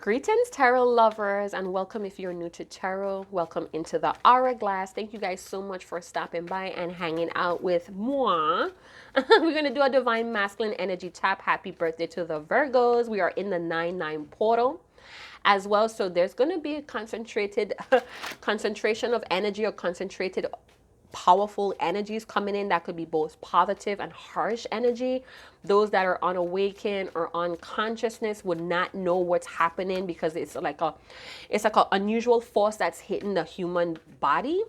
Greetings, tarot lovers, and welcome if you're new to tarot. Welcome into the Hourglass. Thank you guys so much for stopping by and hanging out with moi. We're going to do a Divine Masculine Energy tap. Happy birthday to the Virgos. We are in the 9-9 portal as well. So there's going to be a concentrated concentration of energy or concentrated powerful energies coming in that could be both positive and harsh energy. Those that are unawakened or unconsciousness would not know what's happening because it's like a unusual force that's hitting the human body.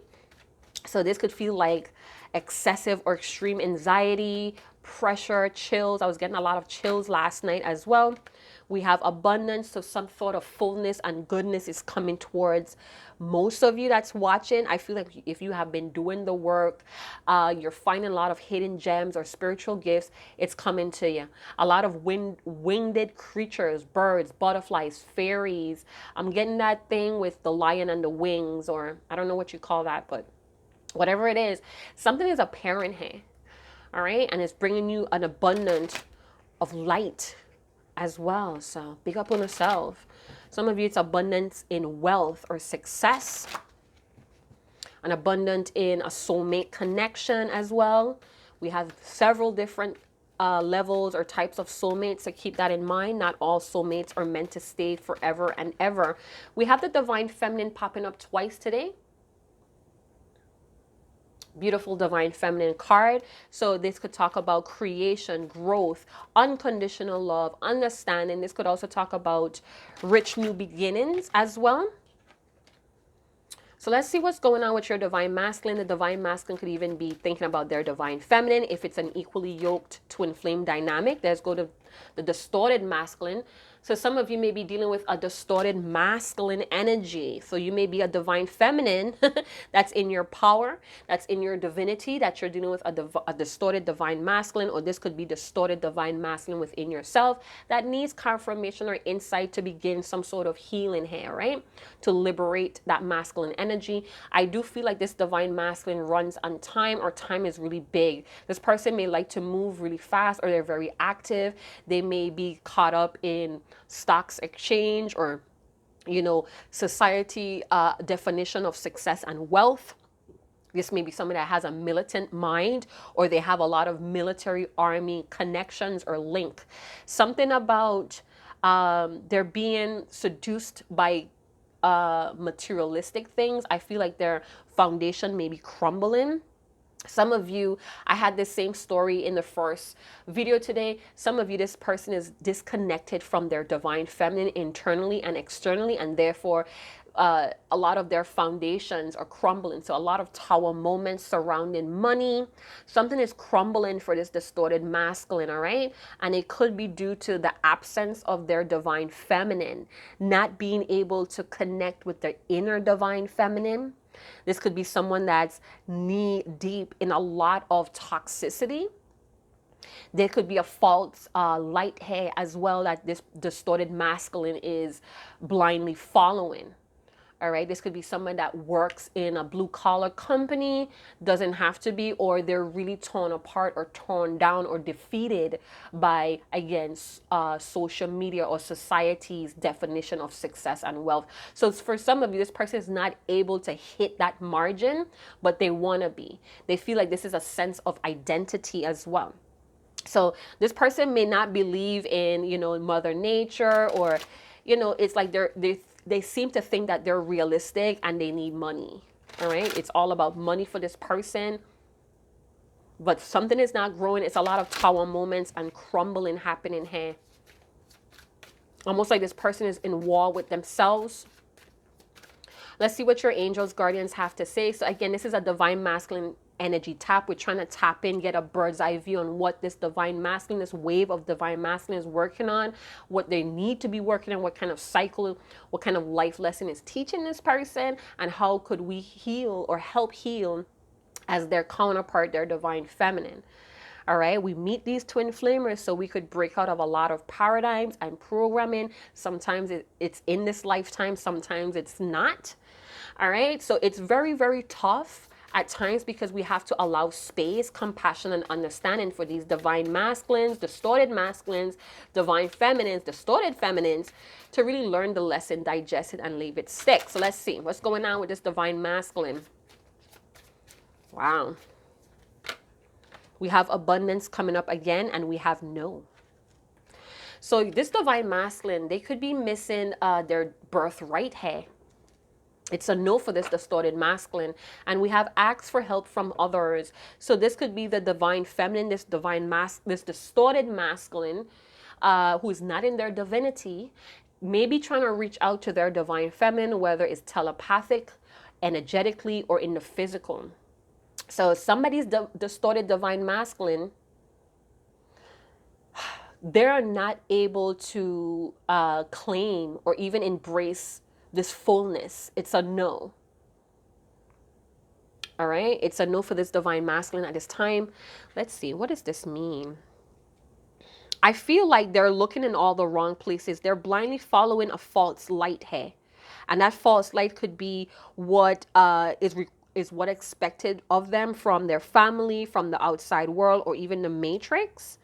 So this could feel like excessive or extreme anxiety, pressure, chills. I was getting a lot of chills last night as well. We have abundance, so some sort of fullness and goodness is coming towards most of you that's watching. I feel like if you have been doing the work, you're finding a lot of hidden gems or spiritual gifts, it's coming to you. A lot of winged creatures, birds, butterflies, fairies. I'm getting that thing with the lion and the wings, or I don't know what you call that, but whatever it is, something is apparent here. All right, and it's bringing you an abundance of light as well. So big up on yourself. Some of you, it's abundance in wealth or success, an abundance in a soulmate connection as well. We have several different levels or types of soulmates, so keep that in mind. Not all soulmates are meant to stay forever and ever. We have the Divine Feminine popping up twice today. Beautiful Divine Feminine card. So this could talk about creation, growth, unconditional love, understanding. This could also talk about rich new beginnings as well. So let's see what's going on with your Divine Masculine. The Divine Masculine could even be thinking about their Divine Feminine. If it's an equally yoked twin flame dynamic, there's go to the distorted masculine. So some of you may be dealing with a distorted masculine energy. So you may be a Divine Feminine that's in your power, that's in your divinity, that you're dealing with a distorted Divine Masculine, or this could be distorted Divine Masculine within yourself that needs confirmation or insight to begin some sort of healing here, right? To liberate that masculine energy. I do feel like this Divine Masculine runs on time, or time is really big. This person may like to move really fast, or they're very active. They may be caught up in stocks exchange, or society definition of success and wealth. This may be someone that has a militant mind, or they have a lot of military army connections or link. Something about they're being seduced by materialistic things. I feel like their foundation may be crumbling. Some of you, I had this same story in the first video today. Some of you, this person is disconnected from their Divine Feminine internally and externally, and therefore a lot of their foundations are crumbling. So a lot of tower moments surrounding money. Something is crumbling for this distorted masculine, all right? And it could be due to the absence of their Divine Feminine, not being able to connect with their inner Divine Feminine. This could be someone that's knee deep in a lot of toxicity. There could be a false light here as well that this distorted masculine is blindly following. All right, this could be someone that works in a blue collar company, doesn't have to be, or they're really torn apart or torn down or defeated by, again, social media or society's definition of success and wealth. So for some of you, this person is not able to hit that margin, but they want to be. They feel like this is a sense of identity as well. So this person may not believe in, Mother Nature, or, it's like they seem to think that they're realistic and they need money. All right. It's all about money for this person. But something is not growing. It's a lot of tower moments and crumbling happening here. Almost like this person is in war with themselves. Let's see what your angels, guardians have to say. So again, this is a Divine Masculine energy tap. We're trying to tap in, get a bird's eye view on what this Divine Masculine, this wave of Divine Masculine is working on, what they need to be working on, what kind of cycle, what kind of life lesson is teaching this person, and how could we heal or help heal as their counterpart, their Divine Feminine. All right, we meet these twin flamers so we could break out of a lot of paradigms and programming. Sometimes it's in this lifetime, sometimes it's not. All right, so it's very, very tough at times because we have to allow space, compassion, and understanding for these Divine Masculines, distorted masculines, Divine Feminines, distorted feminines to really learn the lesson, digest it, and leave it stick. So let's see what's going on with this divine masculine. Wow. We have abundance coming up again, and we have no. So this divine masculine, they could be missing their birthright here. It's a no for this distorted masculine. And we have ask for help from others. So this could be the divine feminine, this distorted masculine, who is not in their divinity, maybe trying to reach out to their divine feminine, whether it's telepathic, energetically, or in the physical. So somebody's distorted divine masculine, they're not able to claim or even embrace this fullness. It's a no. All right. It's a no for this divine masculine at this time. Let's see. What does this mean? I feel like they're looking in all the wrong places. They're blindly following a false light here. And that false light could be what is what expected of them from their family, from the outside world, or even the matrix.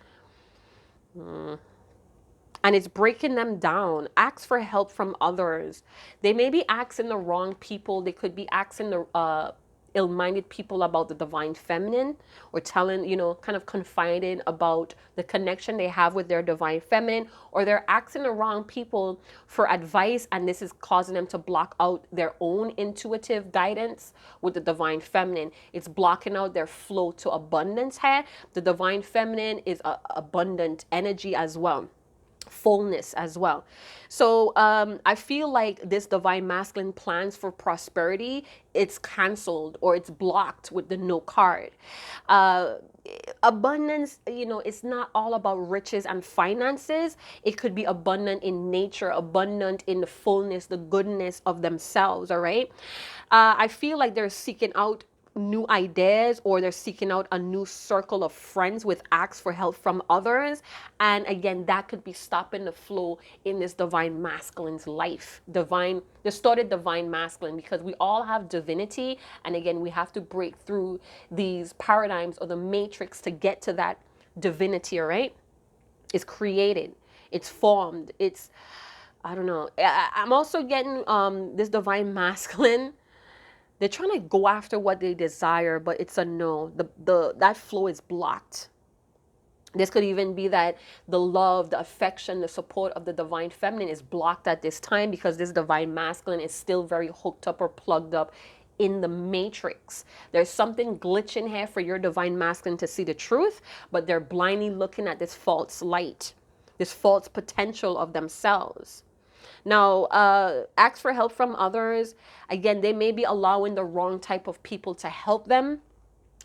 And it's breaking them down. Ask for help from others. They may be asking the wrong people. They could be asking the ill-minded people about the divine feminine, or telling, kind of confiding about the connection they have with their divine feminine, or they're asking the wrong people for advice, and this is causing them to block out their own intuitive guidance with the divine feminine. It's blocking out their flow to abundance here. The divine feminine is abundant energy as well, fullness as well. So I feel like this divine masculine plans for prosperity, it's canceled or it's blocked with the no card. Abundance, it's not all about riches and finances. It could be abundant in nature, abundant in the fullness, the goodness of themselves. All right. I feel like they're seeking out new ideas, or they're seeking out a new circle of friends with asks for help from others. And again, that could be stopping the flow in this divine masculine's life, distorted divine masculine, because we all have divinity. And again, we have to break through these paradigms or the matrix to get to that divinity. All right. It's created, it's formed, I don't know. I'm also getting this divine masculine. They're trying to go after what they desire, but it's a no. That flow is blocked. This could even be that the love, the affection, the support of the divine feminine is blocked at this time, because this divine masculine is still very hooked up or plugged up in the matrix. There's something glitching here for your divine masculine to see the truth, but they're blindly looking at this false light, this false potential of themselves. Now, ask for help from others. Again, they may be allowing the wrong type of people to help them,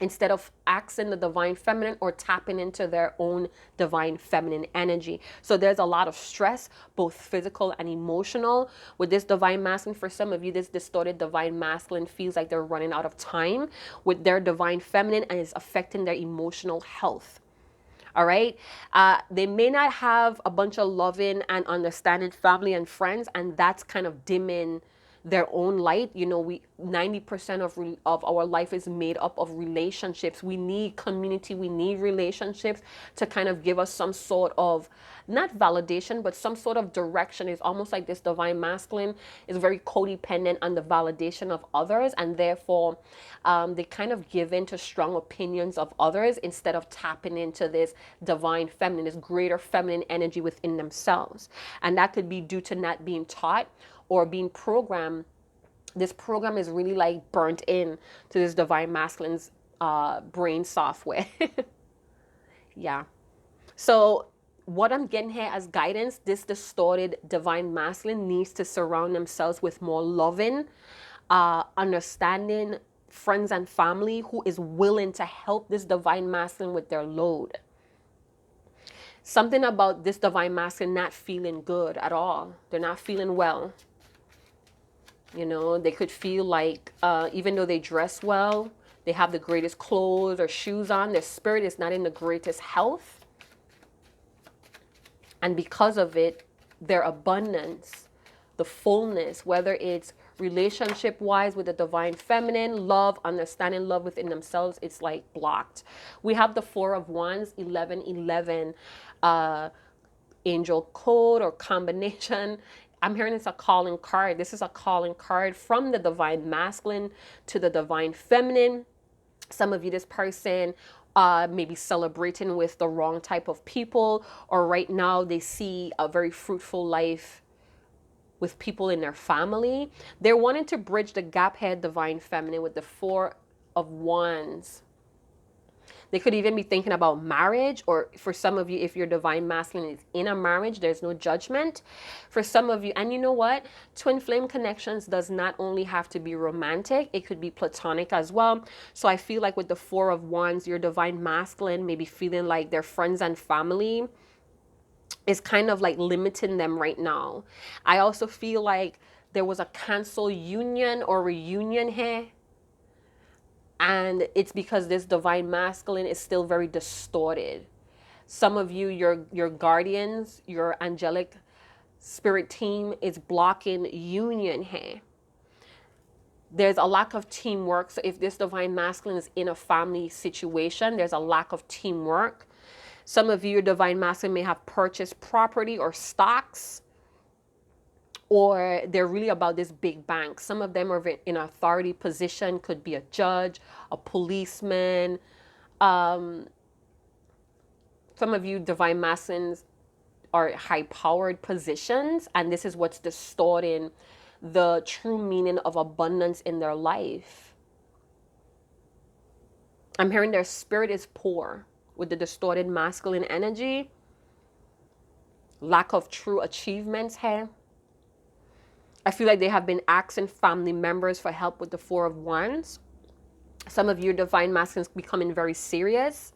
instead of asking the divine feminine or tapping into their own divine feminine energy. So there's a lot of stress, both physical and emotional, with this divine masculine. For some of you, this distorted divine masculine feels like they're running out of time with their divine feminine, and it's affecting their emotional health. All right. They may not have a bunch of loving and understanding family and friends, and that's kind of dimming their own light. 90% of our life is made up of relationships. We need community. We need relationships to kind of give us some sort of, not validation, but some sort of direction. It's almost like this divine masculine is very codependent on the validation of others, and therefore they kind of give in to strong opinions of others instead of tapping into this divine feminine, this greater feminine energy within themselves. And that could be due to not being taught or being programmed. This program is really like burnt in to this divine masculine's brain software. Yeah. So what I'm getting here as guidance, this distorted divine masculine needs to surround themselves with more loving, understanding friends and family who is willing to help this divine masculine with their load. Something about this divine masculine not feeling good at all. They're not feeling well. They could feel like even though they dress well, they have the greatest clothes or shoes on, their spirit is not in the greatest health. And because of it, their abundance, the fullness, whether it's relationship-wise with the divine feminine, love, understanding love within themselves, it's like blocked. We have the 4 of Wands, 1111. angel code or combination. I'm hearing it's a calling card. This is a calling card from the divine masculine to the divine feminine. Some of you, this person maybe celebrating with the wrong type of people, or right now they see a very fruitful life with people in their family. They're wanting to bridge the gap here, divine feminine, with the Four of Wands. They could even be thinking about marriage, or for some of you, if your divine masculine is in a marriage, there's no judgment. For some of you, and you know what? Twin flame connections does not only have to be romantic, it could be platonic as well. So I feel like with the Four of Wands, your divine masculine may be feeling like their friends and family is kind of like limiting them right now. I also feel like there was a cancel union or reunion here. And it's because this divine masculine is still very distorted. Some of you, your guardians, your angelic spirit team is blocking union here. There's a lack of teamwork. So if this divine masculine is in a family situation, there's a lack of teamwork. Some of you, your divine masculine may have purchased property or stocks, or they're really about this big bank. Some of them are in an authority position, could be a judge, a policeman. Some of you divine masculines are high-powered positions, and this is what's distorting the true meaning of abundance in their life. I'm hearing their spirit is poor with the distorted masculine energy. Lack of true achievements here. I feel like they have been asking family members for help with the Four of Wands. Some of your divine masculines becoming very serious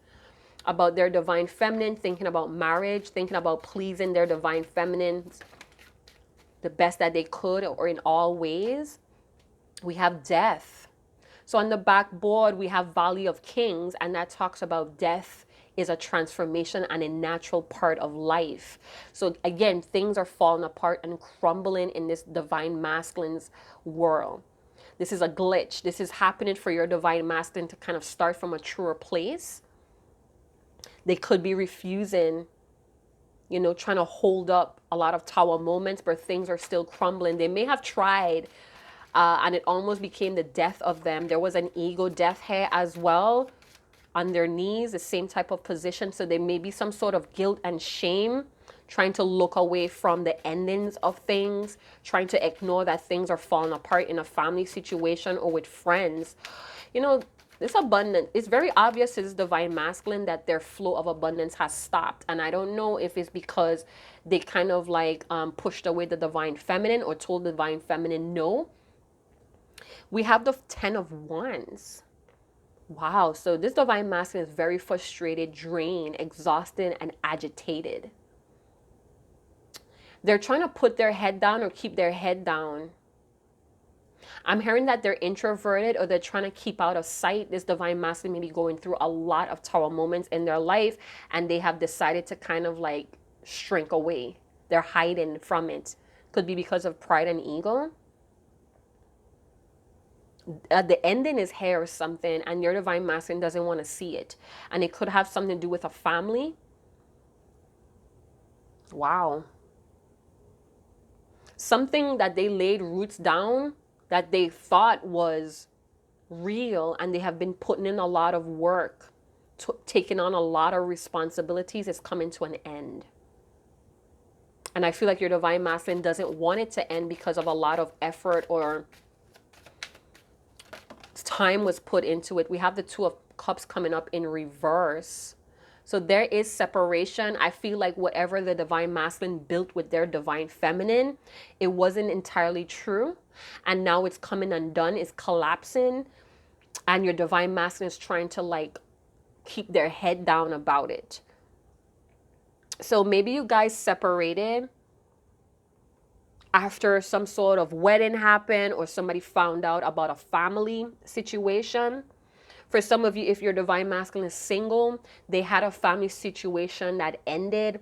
about their divine feminine, thinking about marriage, thinking about pleasing their divine feminines the best that they could or in all ways. We have death. So on the backboard, we have Valley of Kings, and that talks about death is a transformation and a natural part of life. So again, things are falling apart and crumbling in this divine masculine's world. This is a glitch. This is happening for your divine masculine to kind of start from a truer place. They could be refusing, you know, trying to hold up a lot of tower moments, but things are still crumbling. They may have tried, and it almost became the death of them. There was an ego death here as well. On their knees, the same type of position. So there may be some sort of guilt and shame, trying to look away from the endings of things, trying to ignore that things are falling apart in a family situation or with friends. You know, this abundance, it's very obvious to this divine masculine that their flow of abundance has stopped. And I don't know if it's because they kind of like pushed away the divine feminine or told the divine feminine no. We have the Ten of Wands. Wow, so this divine masculine is very frustrated, drained, exhausted, and agitated. They're trying to put their head down or keep their head down. I'm hearing that they're introverted or they're trying to keep out of sight. This divine masculine may be going through a lot of tower moments in their life, and they have decided to kind of like shrink away. They're hiding from it. Could be because of pride and ego. The ending is here or something, and your divine masculine doesn't want to see it. And it could have something to do with a family. Wow. Something that they laid roots down that they thought was real, and they have been putting in a lot of work, taking on a lot of responsibilities, is coming to an end. And I feel like your divine masculine doesn't want it to end because of a lot of effort or time was put into it. We have the Two of Cups coming up in reverse. So there is separation. I feel like whatever the divine masculine built with their divine feminine, it wasn't entirely true. And now it's coming undone, it's collapsing. And your divine masculine is trying to like keep their head down about it. So maybe you guys separated after some sort of wedding happened, or somebody found out about a family situation. For some of you, if your divine masculine is single, they had a family situation that ended.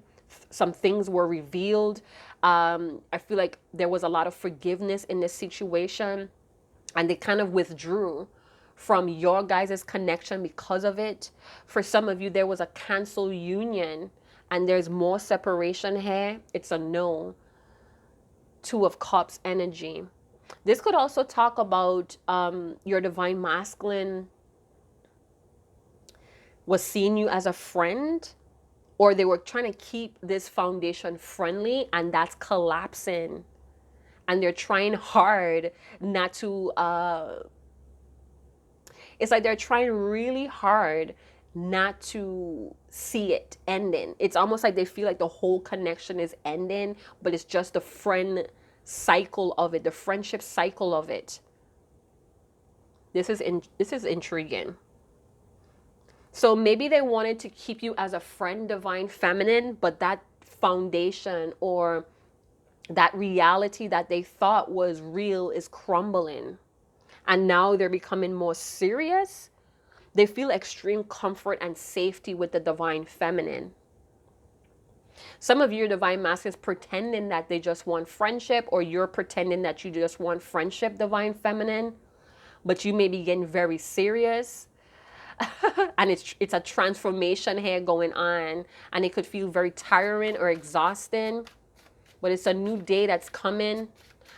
Some things were revealed. I feel like there was a lot of forgiveness in this situation, and they kind of withdrew from your guys' connection because of it. For some of you, there was a cancel union, and there's more separation here, it's a no. Two of Cups energy. This could also talk about your divine masculine was seeing you as a friend, or they were trying to keep this foundation friendly, and that's collapsing. And they're trying hard not to, it's like they're trying really hard not to see it ending. It's almost like they feel like the whole connection is ending, but it's just the friend cycle of it, the friendship cycle of it. This is intriguing. So maybe they wanted to keep you as a friend, divine feminine, but that foundation or that reality that they thought was real is crumbling. And now they're becoming more serious. They feel extreme comfort and safety with the divine feminine. Some of your divine masculines pretending that they just want friendship, or you're pretending that you just want friendship, divine feminine, but you may be getting very serious. And it's a transformation here going on, and it could feel very tiring or exhausting, but it's a new day that's coming.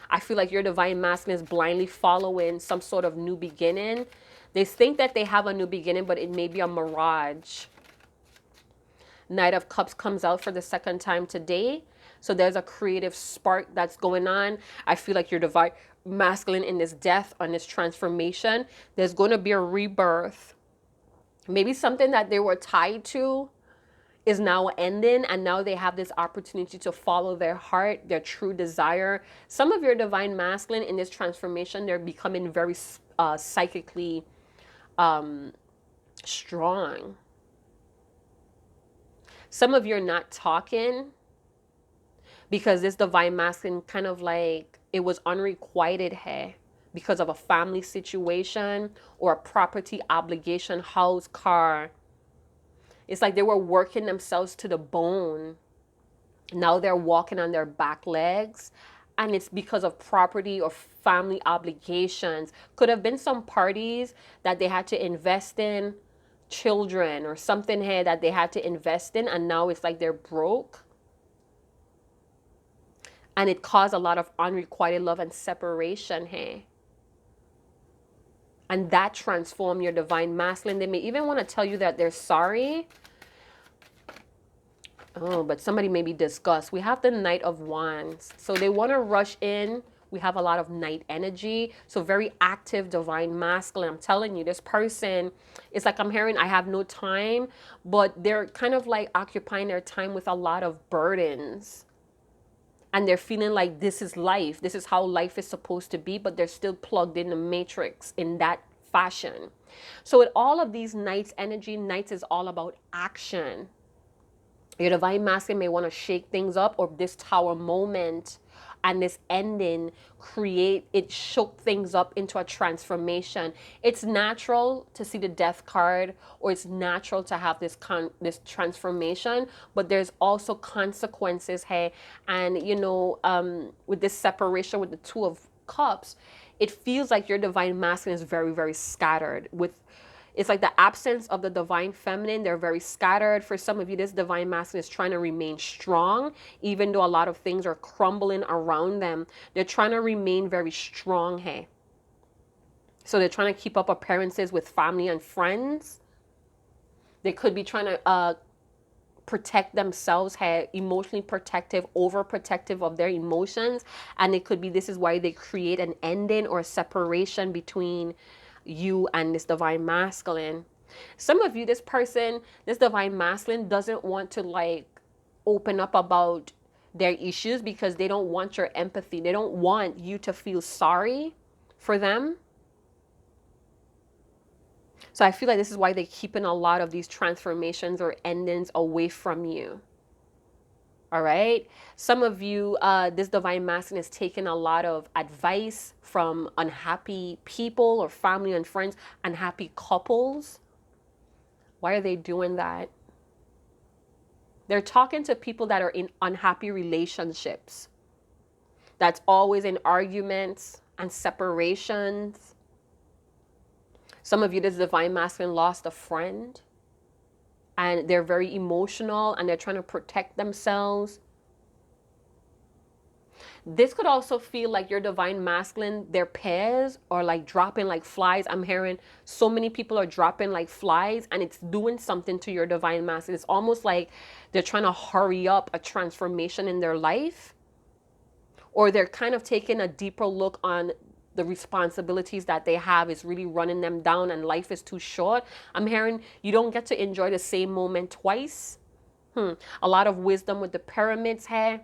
I feel like your divine masculine is blindly following some sort of new beginning. They think that they have a new beginning, but it may be a mirage. Knight of Cups comes out for the second time today. So there's a creative spark that's going on. I feel like your divine masculine in this death, on this transformation, there's going to be a rebirth. Maybe something that they were tied to is now ending, and now they have this opportunity to follow their heart, their true desire. Some of your divine masculine in this transformation, they're becoming very psychically strong. Some of you are not talking because this divine masculine kind of like it was unrequited here because of a family situation or a property obligation, house, car. It's like they were working themselves to the bone. Now they're walking on their back legs, and it's because of property or family obligations. Could have been some parties that they had to invest in, children or something here that they had to invest in, and now it's like they're broke. And it caused a lot of unrequited love and separation here. And that transformed your divine masculine. They may even want to tell you that they're sorry. Oh, but somebody may be disgusted. We have the Knight of Wands. So they want to rush in. We have a lot of night energy. So very active divine masculine. I'm telling you, this person, it's like I'm hearing I have no time, but they're kind of like occupying their time with a lot of burdens. And they're feeling like this is life. This is how life is supposed to be, but they're still plugged in the matrix in that fashion. So with all of these Knights energy, Knights is all about action. Your divine masculine may want to shake things up, or this Tower moment and this ending shook things up into a transformation. It's natural to see the Death card, or it's natural to have this transformation, but there's also consequences here. And you know, with this separation with the Two of Cups, it feels like your divine masculine is very, very scattered. It's like the absence of the divine feminine. They're very scattered. For some of you, this divine masculine is trying to remain strong, even though a lot of things are crumbling around them. They're trying to remain very strong here. So they're trying to keep up appearances with family and friends. They could be trying to protect themselves here, emotionally protective, overprotective of their emotions. And it could be this is why they create an ending or a separation between you and this divine masculine. Some of you, this person, this divine masculine doesn't want to like open up about their issues because they don't want your empathy. They don't want you to feel sorry for them. So I feel like this is why they're keeping a lot of these transformations or endings away from you. All right. Some of you, this divine masculine is taking a lot of advice from unhappy people or family and friends, unhappy couples. Why are they doing that? They're talking to people that are in unhappy relationships. That's always in arguments and separations. Some of you, this divine masculine lost a friend. and they're very emotional and they're trying to protect themselves. This could also feel like your divine masculine, their pairs are like dropping like flies. I'm hearing so many people are dropping like flies, and it's doing something to your divine masculine. It's almost like they're trying to hurry up a transformation in their life, or they're kind of taking a deeper look on the responsibilities that they have is really running them down and life is too short. I'm hearing you don't get to enjoy the same moment twice. A lot of wisdom with the pyramids here.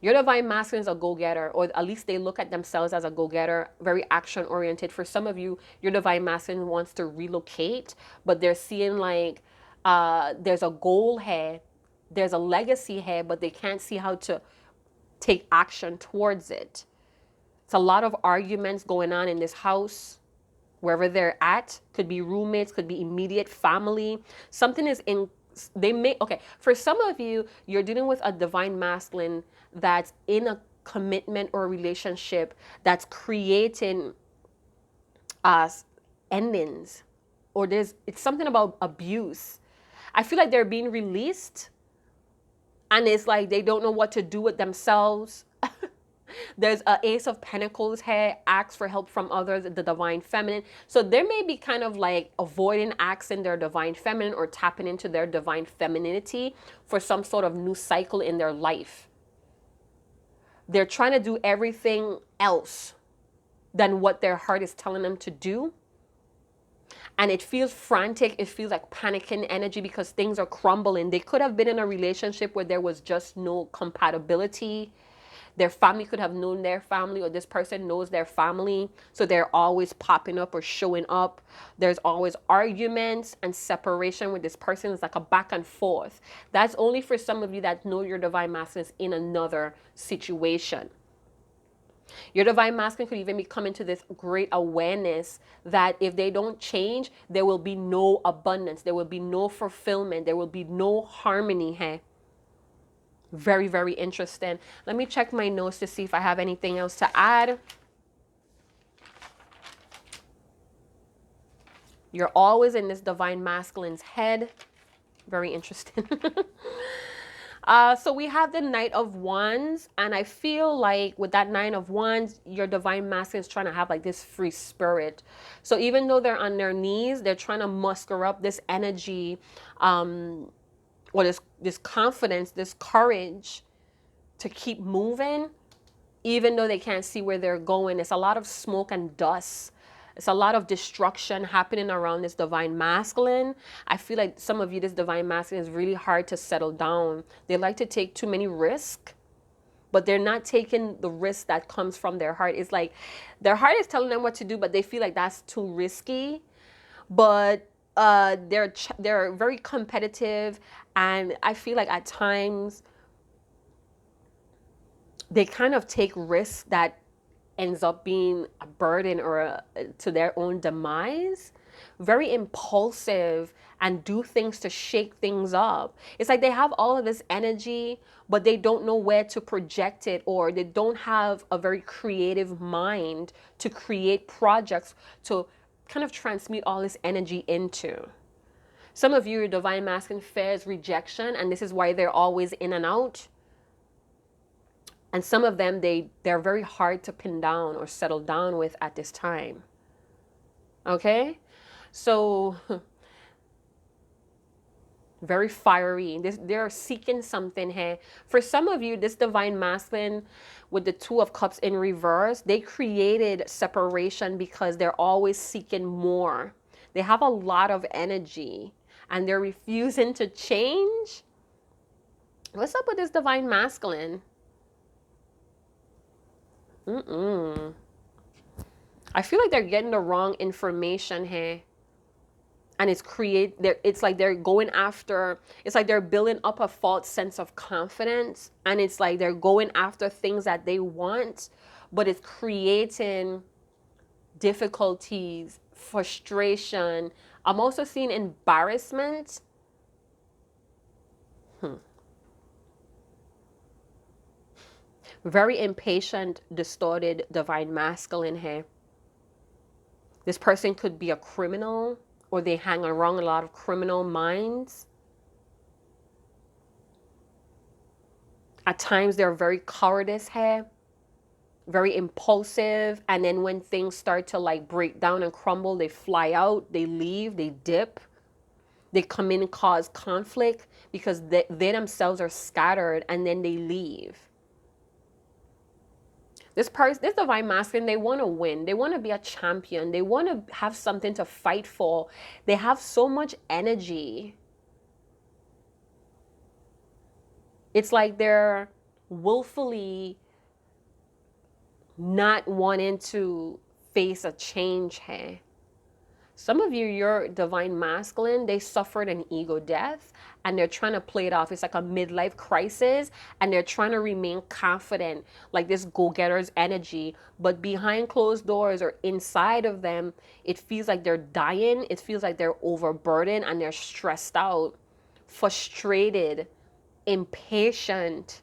Your divine masculine is a go-getter, or at least they look at themselves as a go-getter, very action-oriented. For some of you, your divine masculine wants to relocate, but they're seeing like there's a goal here, there's a legacy here, but they can't see how to take action towards it. It's a lot of arguments going on in this house, wherever they're at. Could be roommates, could be immediate family. Something is in, they may, okay, for some of you, you're dealing with a divine masculine that's in a commitment or a relationship that's creating endings, or it's something about abuse. I feel like they're being released and it's like they don't know what to do with themselves. There's an Ace of Pentacles here, ask for help from others, the divine feminine. So they may be kind of like avoiding asking their divine feminine or tapping into their divine femininity for some sort of new cycle in their life. They're trying to do everything else than what their heart is telling them to do. And it feels frantic. It feels like panicking energy because things are crumbling. They could have been in a relationship where there was just no compatibility. Their family could have known their family, or this person knows their family. So they're always popping up or showing up. There's always arguments and separation with this person. It's like a back and forth. That's only for some of you that know your divine masculine is in another situation. Your divine masculine could even be coming to this great awareness that if they don't change, there will be no abundance. There will be no fulfillment. There will be no harmony here. Very, very interesting. Let me check my notes to see if I have anything else to add. You're always in this divine masculine's head. Very interesting. So we have the Knight of Wands, and I feel like with that Nine of Wands, your divine masculine is trying to have like this free spirit. So even though they're on their knees, they're trying to muster up this energy, or this confidence, this courage to keep moving, even though they can't see where they're going. It's a lot of smoke and dust. It's a lot of destruction happening around this divine masculine. I feel like some of you, this divine masculine is really hard to settle down. They like to take too many risks, but they're not taking the risk that comes from their heart. It's like their heart is telling them what to do, but they feel like that's too risky. But they're very competitive, and I feel like at times they kind of take risks that ends up being a burden or to their own demise. Very impulsive and do things to shake things up. It's like they have all of this energy, but they don't know where to project it, or they don't have a very creative mind to create projects to kind of transmute all this energy into. Some of you, your divine masculine fears rejection, and this is why they're always in and out. And some of them, they're very hard to pin down or settle down with at this time. Okay? So, very fiery. They're seeking something here. For some of you, this divine masculine with the Two of Cups in reverse, they created separation because they're always seeking more. They have a lot of energy and they're refusing to change. What's up with this divine masculine? I feel like they're getting the wrong information here. And it's like they're going after, it's like they're building up a false sense of confidence. And it's like they're going after things that they want, but it's creating difficulties, frustration. I'm also seeing embarrassment. Very impatient, distorted, divine masculine here. This person could be a criminal or they hang around a lot of criminal minds. At times they're very cowardice here, very impulsive, and then when things start to like break down and crumble, they fly out, they leave, they dip. They come in and cause conflict because they themselves are scattered, and then they leave. This divine masculine, they want to win. They want to be a champion. They want to have something to fight for. They have so much energy. It's like they're willfully not wanting to face a change here. Some of you, your divine masculine, they suffered an ego death and they're trying to play it off. It's like a midlife crisis and they're trying to remain confident, like this go-getter's energy. But behind closed doors or inside of them, it feels like they're dying. It feels like they're overburdened and they're stressed out, frustrated, impatient.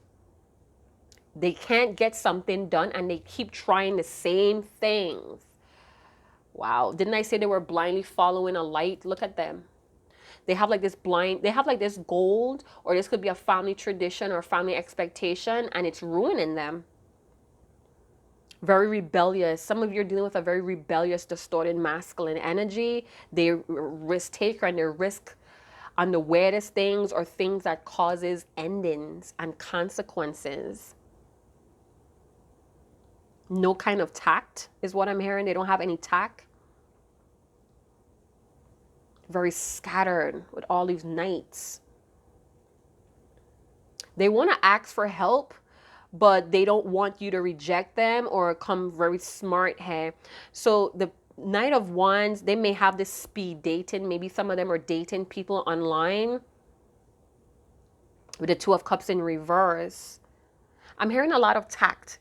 They can't get something done and they keep trying the same things. Wow. Didn't I say they were blindly following a light? Look at them. They have like this gold, or this could be a family tradition or family expectation, and it's ruining them. Very rebellious. Some of you are dealing with a very rebellious, distorted masculine energy. They're risk taker and they risk on the weirdest things or things that causes endings and consequences. No kind of tact is what I'm hearing. They don't have any tact. Very scattered with all these knights. They want to ask for help, but they don't want you to reject them or come very smart here. So the Knight of Wands, they may have this speed dating. Maybe some of them are dating people online. With the Two of Cups in reverse. I'm hearing a lot of tact.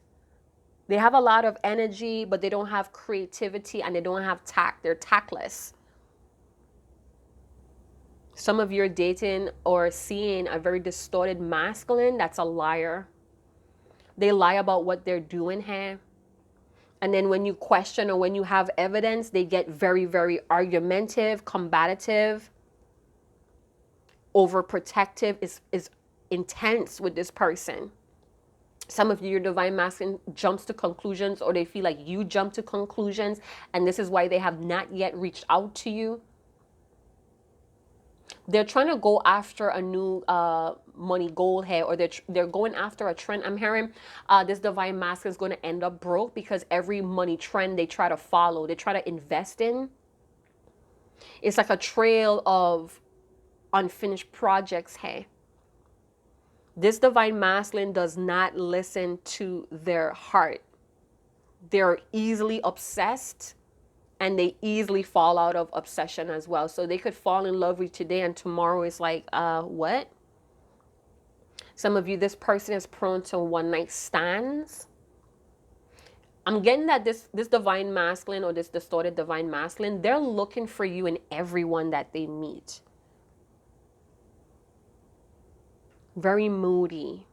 They have a lot of energy, but they don't have creativity and they don't have tact. They're tactless. Some of you are dating or seeing a very distorted masculine that's a liar. They lie about what they're doing here. And then when you question or when you have evidence, they get very, very argumentative, combative, overprotective, is intense with this person. Some of you, your divine masculine jumps to conclusions, or they feel like you jump to conclusions, and this is why they have not yet reached out to you. They're trying to go after a new money goal here, or they're going after a trend. I'm hearing this divine masculine is going to end up broke because every money trend they try to follow, they try to invest in. It's like a trail of unfinished projects here. This divine masculine does not listen to their heart. They're easily obsessed and they easily fall out of obsession as well. So they could fall in love with you today and tomorrow is like, what? Some of you, this person is prone to one night stands. I'm getting that this divine masculine or this distorted divine masculine, they're looking for you in everyone that they meet. Very moody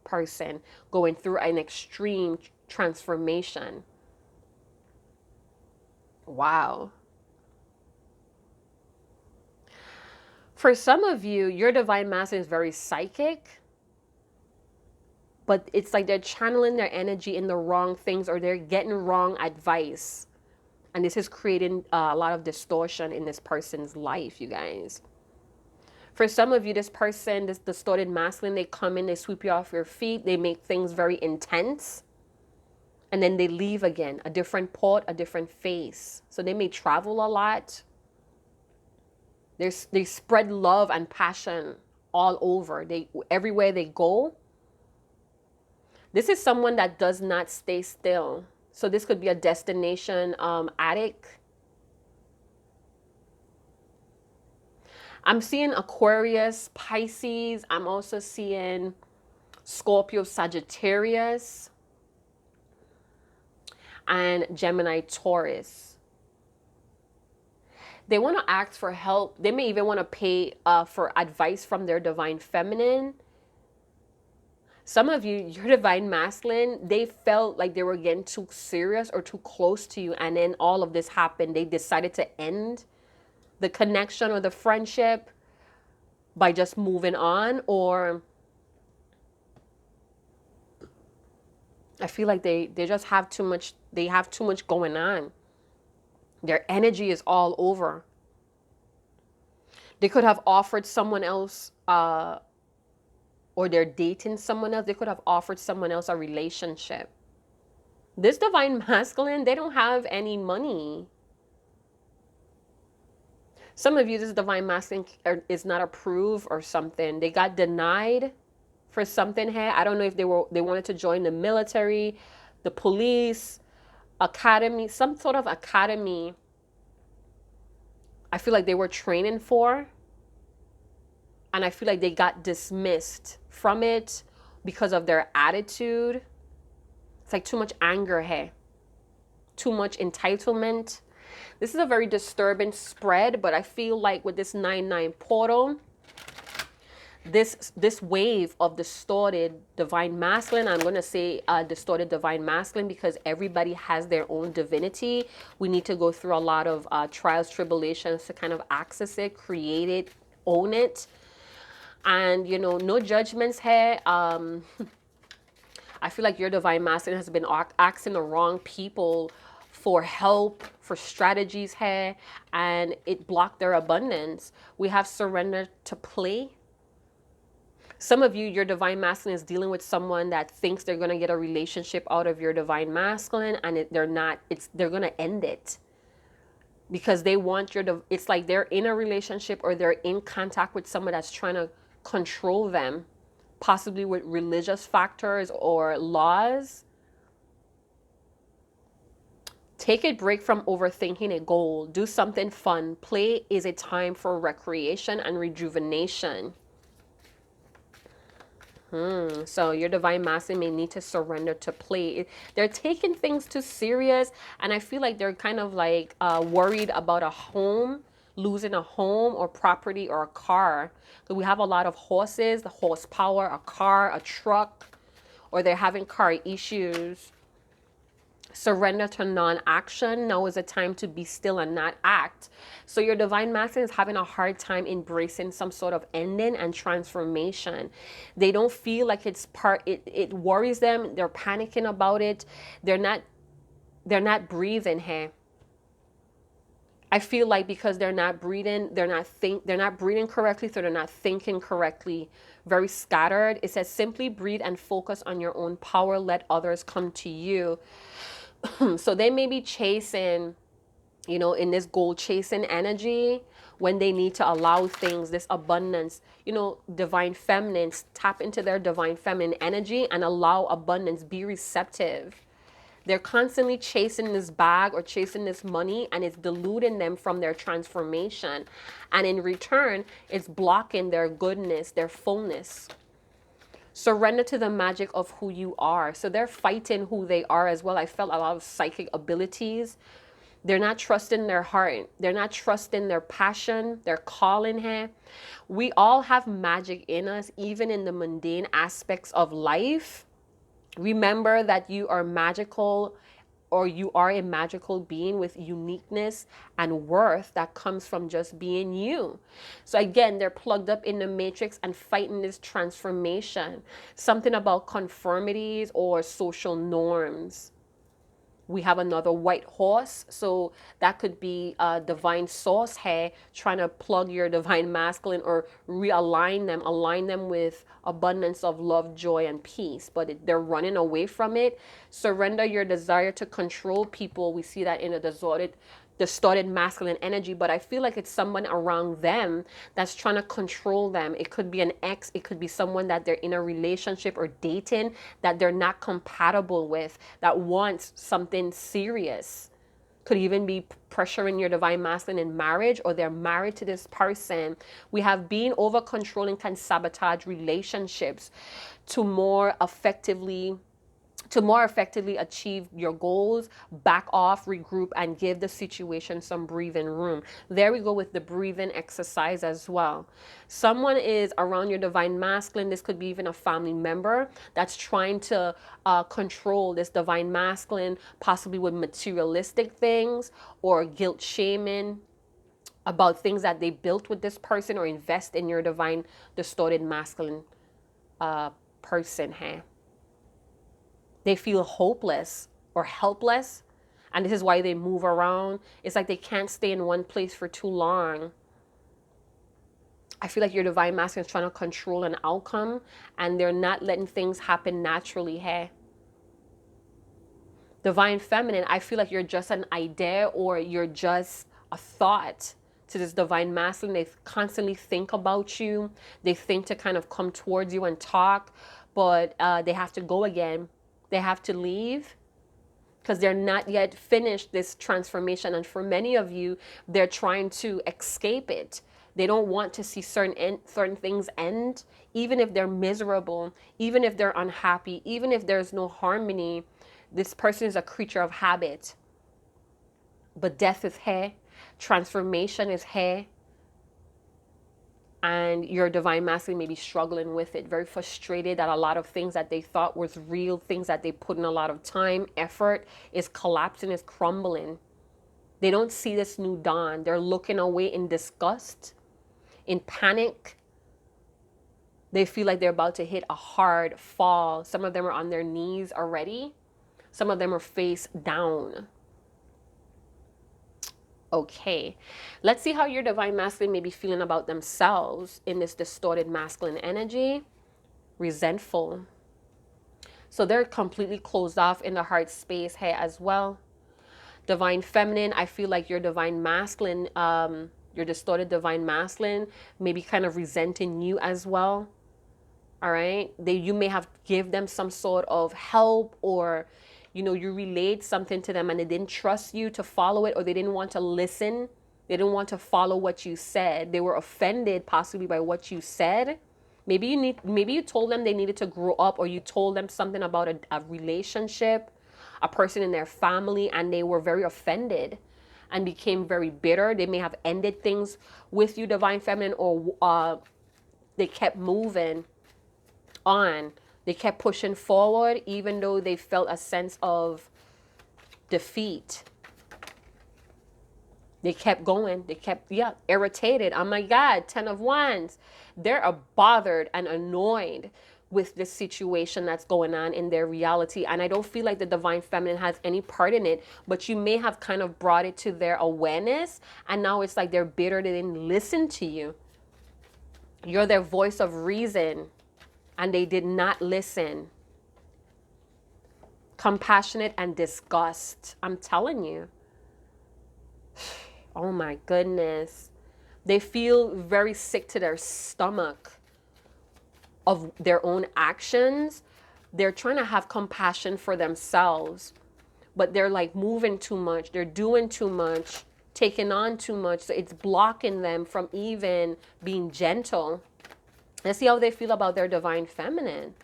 person going through an extreme transformation. Wow. For some of you, your divine masculine is very psychic, but it's like they're channeling their energy in the wrong things or they're getting wrong advice. And this is creating a lot of distortion in this person's life, you guys. For some of you, this person, this distorted masculine, they come in, they sweep you off your feet, they make things very intense, and then they leave again, a different port, a different face. So they may travel a lot. They spread love and passion all over. Everywhere they go. This is someone that does not stay still. So this could be a destination addict. I'm seeing Aquarius, Pisces. I'm also seeing Scorpio, Sagittarius, and Gemini, Taurus. They want to ask for help. They may even want to pay for advice from their divine feminine. Some of you, your divine masculine, they felt like they were getting too serious or too close to you. And then all of this happened. They decided to end the connection or the friendship by just moving on, or I feel like they just have too much, they have too much going on. Their energy is all over. They could have offered someone else, or they're dating someone else. They could have offered someone else a relationship. This divine masculine, they don't have any money. Some of you, this divine masculine is not approved or something. They got denied for something here. I don't know if they wanted to join the military, the police, academy, some sort of academy. I feel like they were training for, and I feel like they got dismissed from it because of their attitude. It's like too much anger here, too much entitlement. This is a very disturbing spread, but I feel like with this 9-9 portal, this wave of distorted divine masculine, I'm going to say distorted divine masculine because everybody has their own divinity. We need to go through a lot of trials, tribulations to kind of access it, create it, own it. And, you know, no judgments here. I feel like your divine masculine has been asking the wrong people for help, for strategies here, and it blocked their abundance. We have surrender to play. Some of you, your divine masculine is dealing with someone that thinks they're going to get a relationship out of your divine masculine, and they're not. They're going to end it because they want it's like they're in a relationship or they're in contact with someone that's trying to control them, possibly with religious factors or laws. Take a break from overthinking a goal. Do something fun. Play is a time for recreation and rejuvenation. So your divine masculine may need to surrender to play. They're taking things too serious, and I feel like they're kind of like worried about a home, losing a home or property or a car. So we have a lot of horses, the horsepower, a car, a truck, or they're having car issues. Surrender to non-action. Now is a time to be still and not act. So your divine masculine is having a hard time embracing some sort of ending and transformation. They don't feel like it's it worries them. They're panicking about it. They're not breathing here. I feel like because they're not breathing, they're not breathing correctly, so they're not thinking correctly. Very scattered. It says simply breathe and focus on your own power. Let others come to you. So they may be chasing, you know, in this goal chasing energy when they need to allow things, this abundance, you know, divine feminine, tap into their divine feminine energy and allow abundance, be receptive. They're constantly chasing this bag or chasing this money, and it's diluting them from their transformation. And in return, it's blocking their goodness, their fullness. Surrender to the magic of who you are. So they're fighting who they are as well. I felt a lot of psychic abilities. They're not trusting their heart. They're not trusting their passion, their calling here. We all have magic in us, even in the mundane aspects of life. Remember that you are magical, or you are a magical being with uniqueness and worth that comes from just being you. So again, they're plugged up in the matrix and fighting this transformation. Something about conformities or social norms. We have another white horse, so that could be a divine source here trying to plug your divine masculine or realign them, align them with abundance of love, joy, and peace. But they're running away from it. Surrender your desire to control people. We see that in a distorted masculine energy, but I feel like it's someone around them that's trying to control them. It could be an ex, it could be someone that they're in a relationship or dating that they're not compatible with, that wants something serious. Could even be pressuring your divine masculine in marriage, or they're married to this person. We have being over controlling can sabotage relationships to more effectively achieve your goals. Back off, regroup, and give the situation some breathing room. There we go with the breathing exercise as well. Someone is around your divine masculine. This could be even a family member that's trying to control this divine masculine, possibly with materialistic things or guilt shaming, about things that they built with this person or invest in your divine distorted masculine person here. They feel hopeless or helpless, and this is why they move around. It's like they can't stay in one place for too long. I feel like your divine masculine is trying to control an outcome, and they're not letting things happen naturally here. Divine feminine, I feel like you're just an idea or you're just a thought to this divine masculine. They constantly think about you. They think to kind of come towards you and talk, but they have to go again. They have to leave because they're not yet finished this transformation. And for many of you, they're trying to escape it. They don't want to see certain things end, even if they're miserable, even if they're unhappy, even if there's no harmony. This person is a creature of habit. But death is here. Transformation is here. And your divine masculine may be struggling with it, very frustrated that a lot of things that they thought was real, things that they put in a lot of time, effort, is collapsing, is crumbling. They don't see this new dawn. They're looking away in disgust, in panic. They feel like they're about to hit a hard fall. Some of them are on their knees already. Some of them are face down. Okay, let's see how your divine masculine may be feeling about themselves in this distorted masculine energy. Resentful. So they're completely closed off in the heart space here as well. Divine feminine, I feel like your divine masculine, your distorted divine masculine may be kind of resenting you as well. All right, you may have give them some sort of help, or you relayed something to them and they didn't trust you to follow it, or they didn't want to listen. They didn't want to follow what you said. They were offended possibly by what you said. Maybe you told them they needed to grow up, or you told them something about a relationship, a person in their family, and they were very offended and became very bitter. They may have ended things with you, divine feminine, or they kept moving on. They kept pushing forward even though they felt a sense of defeat. They kept going. They kept, irritated. Oh my God, 10 of Wands. They're bothered and annoyed with the situation that's going on in their reality. And I don't feel like the divine feminine has any part in it, but you may have kind of brought it to their awareness. And now it's like they're bitter. They didn't listen to you. You're their voice of reason, and they did not listen. Compassionate and disgust. I'm telling you. Oh my goodness. They feel very sick to their stomach of their own actions. They're trying to have compassion for themselves, but they're like moving too much. They're doing too much, taking on too much. So it's blocking them from even being gentle. Let's see how they feel about their divine feminine.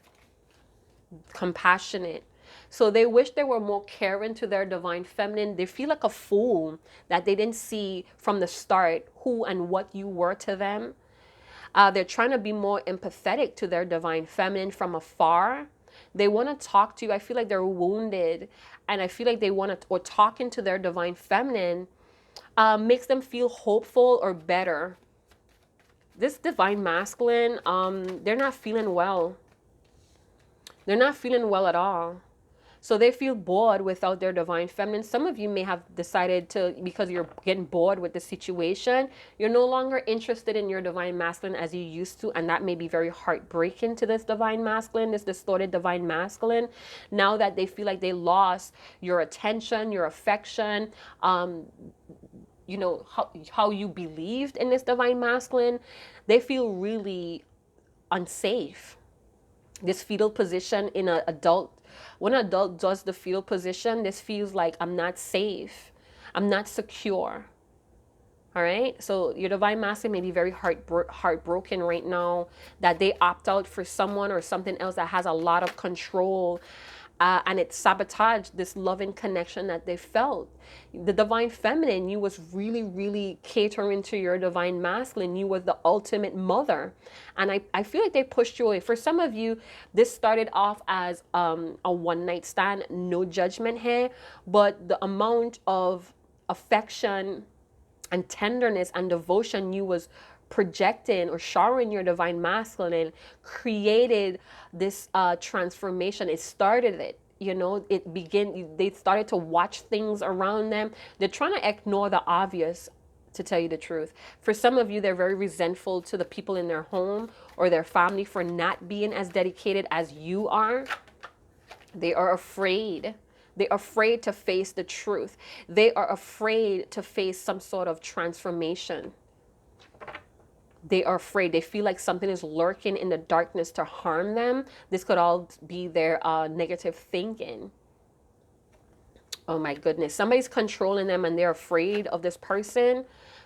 Compassionate. So they wish they were more caring to their divine feminine. They feel like a fool that they didn't see from the start who and what you were to them. They're trying to be more empathetic to their divine feminine from afar. They want to talk to you. I feel like they're wounded, and I feel like they want to, or talking to their divine feminine makes them feel hopeful or better. This divine masculine, they're not feeling well. They're not feeling well at all. So they feel bored without their divine feminine. Some of you may have decided to, because you're getting bored with the situation, you're no longer interested in your divine masculine as you used to. And that may be very heartbreaking to this divine masculine, this distorted divine masculine. Now that they feel like they lost your attention, your affection, how you believed in this divine masculine, they feel really unsafe. This fetal position in an adult, when an adult does the fetal position, this feels like I'm not safe, I'm not secure. All right, so your divine masculine may be very heartbroken right now that they opt out for someone or something else that has a lot of control, and it sabotaged this loving connection that they felt. The divine feminine, you was really, really catering to your divine masculine. You were the ultimate mother. And I feel like they pushed you away. For some of you, this started off as a one-night stand, no judgment here, but the amount of affection and tenderness and devotion you was projecting or showering your divine masculine created this transformation. It started it. You know, they started to watch things around them. They're trying to ignore the obvious, to tell you the truth. For some of you, they're very resentful to the people in their home or their family for not being as dedicated as you are. They are afraid. They're afraid to face the truth. They are afraid to face some sort of transformation. They are afraid. They feel like something is lurking in the darkness to harm them. This could all be their negative thinking. Oh my goodness. Somebody's controlling them and they're afraid of this person.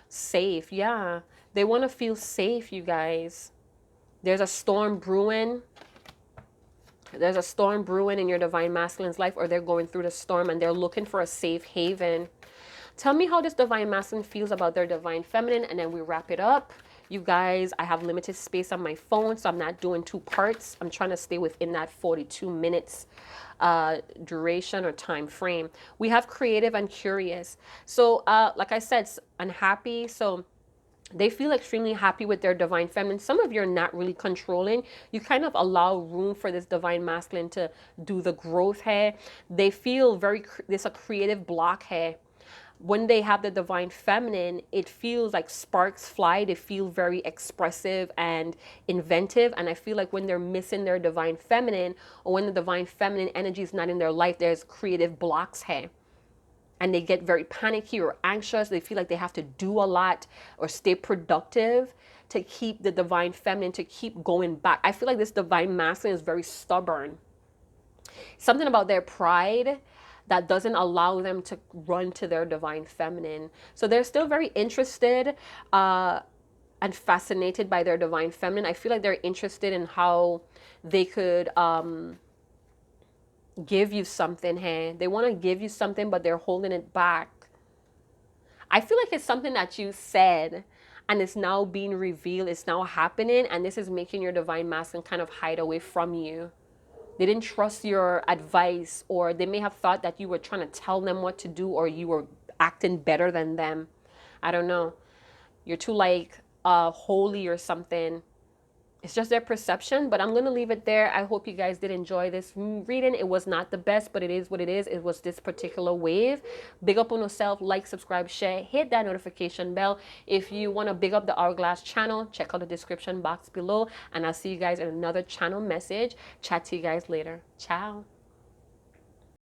Safe. Yeah. They want to feel safe, you guys. There's a storm brewing. There's a storm brewing in your divine masculine's life, or they're going through the storm and they're looking for a safe haven. Tell me how this divine masculine feels about their divine feminine, and then we wrap it up. You guys, I have limited space on my phone, so I'm not doing 2 parts. I'm trying to stay within that 42 minutes duration or time frame. We have creative and curious. So like I said, unhappy. So they feel extremely happy with their divine feminine. Some of you are not really controlling. You kind of allow room for this divine masculine to do the growth here. They feel there's a creative block here. When they have the divine feminine, it feels like sparks fly. They feel very expressive and inventive. And I feel like when they're missing their divine feminine, or when the divine feminine energy is not in their life, there's creative blocks here. And they get very panicky or anxious. They feel like they have to do a lot or stay productive to keep the divine feminine, to keep going back. I feel like this divine masculine is very stubborn. Something about their pride that doesn't allow them to run to their divine feminine. So they're still very interested and fascinated by their divine feminine. I feel like they're interested in how they could give you something here. They want to give you something, but they're holding it back. I feel like it's something that you said and it's now being revealed. It's now happening, and this is making your divine masculine kind of hide away from you. They didn't trust your advice, or they may have thought that you were trying to tell them what to do, or you were acting better than them. I don't know. You're too like holy or something. It's just their perception, but I'm going to leave it there. I hope you guys did enjoy this reading. It was not the best, but it is what it is. It was this particular wave. Big up on yourself. Like, subscribe, share. Hit that notification bell. If you want to big up the Hourglass channel, check out the description box below. And I'll see you guys in another channel message. Chat to you guys later. Ciao.